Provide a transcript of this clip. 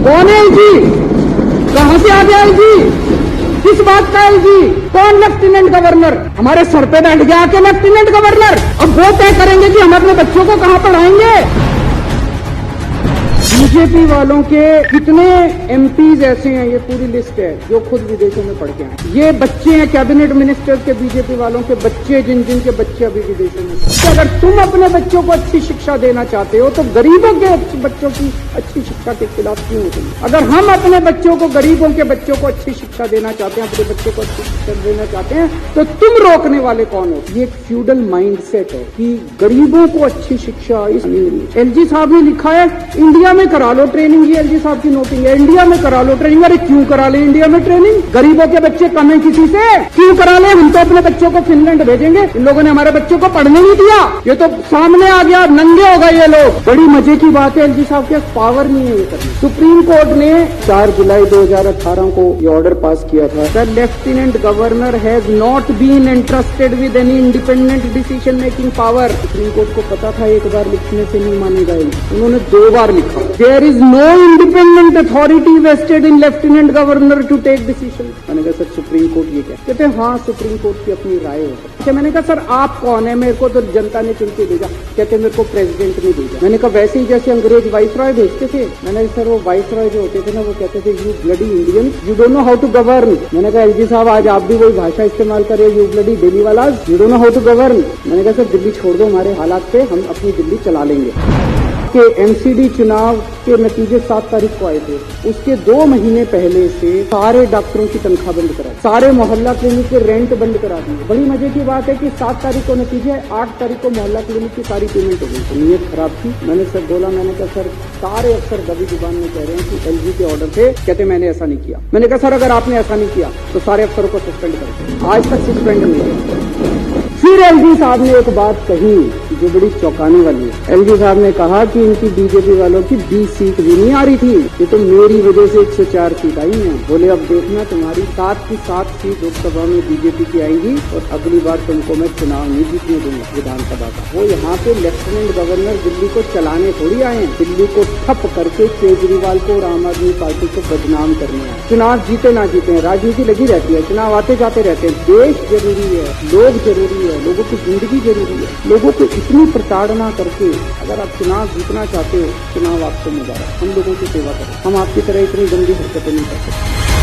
कौन है एलजी? कहां से आ गया एलजी? किस बात का एलजी? कौन लेफ्टिनेंट गवर्नर? हमारे सर पे बैठ गया के लेफ्टिनेंट गवर्नर। अब वो तय करेंगे कि हम अपने बच्चों को कहां पढ़ाएंगे। बीजेपी वालों के कितने एमपीज ऐसे हैं, ये पूरी लिस्ट है, जो खुद विदेशों में पढ़ के आए। ये बच्चे हैं कैबिनेट मिनिस्टर के, बीजेपी वालों के बच्चे, जिन जिन के बच्चे अभी विदेशों में। तो अगर तुम अपने बच्चों को अच्छी शिक्षा देना चाहते हो तो गरीबों के बच्चों की अच्छी शिक्षा के खिलाफ क्यों होते हैं? अगर हम अपने बच्चों को, गरीबों के बच्चों को अच्छी शिक्षा देना चाहते हैं, अपने बच्चों को अच्छी शिक्षा देना चाहते हैं, तो तुम रोकने वाले कौन हो? ये एक फ्यूडल माइंडसेट है कि गरीबों को अच्छी शिक्षा नहीं मिली। एलजी साहब ने लिखा है इंडिया में करा लो ट्रेनिंग। ये एलजी साहब की नोटिंग है, इंडिया में करा लो ट्रेनिंग। अरे क्यों करा ले इंडिया में ट्रेनिंग? गरीबों के बच्चे कम है किसी से? क्यों करा ले? हम तो अपने बच्चों को फिनलैंड भेजेंगे। इन लोगों ने हमारे बच्चों को पढ़ने नहीं दिया। ये तो सामने आ गया, नंगे हो गए ये लोग। बड़ी मजे की बात है, एलजी साहब के पावर नहीं है ये करने। सुप्रीम कोर्ट ने 4 जुलाई 2018 को ये ऑर्डर पास किया था। The lieutenant governor has not been entrusted with any independent decision making power. Supreme court को पता था एक बार लिखने से नहीं मानेगा, उन्होंने 2 बार लिखा। There is no independent authority vested in lieutenant governor to take decision. मैंने कहा सर सुप्रीम कोर्ट ये क्या कहते हैं? हाँ, सुप्रीम कोर्ट की अपनी राय हो सकती है। मैंने कहा सर आप कौन है? मेरे को तो जनता ने चुन के भेजा। कहते मेरे को प्रेसिडेंट ने भेजा। मैंने कहा वैसे ही जैसे अंग्रेज वाइस रॉय भेजते थे। मैंने सर वो वाइस रॉय जो होते थे ना, वो कहते थे you bloody Indian, you don't know how to govern. मैंने कहा एलजी साहब आज आप भी वही भाषा इस्तेमाल कर रहे हो, यू ब्लडी दिल्ली वाला, you don't know how to govern. मैंने कहा सर दिल्ली छोड़ दो, हमारे हालात पे हम अपनी दिल्ली चला लेंगे। के एमसीडी चुनाव के नतीजे 7 तारीख को आए थे। उसके 2 महीने पहले से सारे डॉक्टरों की तनख्वाह बंद करा, सारे मोहल्ला क्लिनिक के रेंट बंद करा दिए। बड़ी मजे की बात है कि 7 तारीख को नतीजे है, 8 तारीख को मोहल्ला क्लिनिक की सारी पेमेंट हो गई। तो नीयत खराब थी। मैंने सर बोला, मैंने कहा सर सारे अफसर दबी जुबान में कह रहे हैं कि एलजी के ऑर्डर थे। कहते मैंने ऐसा नहीं किया। मैंने कहा सर अगर आपने ऐसा नहीं किया तो सारे अफसरों को सस्पेंड कर। आज तक सस्पेंड नहीं किया। फिर एलजी साहब ने एक बात कही जो बड़ी चौंकाने वाली है। एलजी साहब ने कहा कि इनकी बीजेपी वालों की 20 सीट भी नहीं आ रही थी, ये तो मेरी वजह से 104 सीट आई हैं। बोले अब देखना तुम्हारी 7 की 7 सीट लोकसभा में बीजेपी की आएंगी और अगली बार तुमको मैं चुनाव नहीं जीतने दूंगा विधानसभा का। वो यहाँ पे लेफ्टिनेंट गवर्नर दिल्ली को चलाने थोड़ी आए हैं, दिल्ली को ठप करके केजरीवाल को और आम आदमी पार्टी को बदनाम करने आए। चुनाव जीते ना जीते राजनीति लगी रहती है, चुनाव आते जाते रहते हैं। देश जरूरी है, लोग जरूरी है, लोगों की जिंदगी जरूरी है। लोगों को इतनी प्रताड़ना करके अगर आप चुनाव जीतना चाहते हो, चुनाव आपको मुबारक। हम लोगों की सेवा करें, हम आपकी तरह इतनी गंदी हरकतें नहीं कर सकते।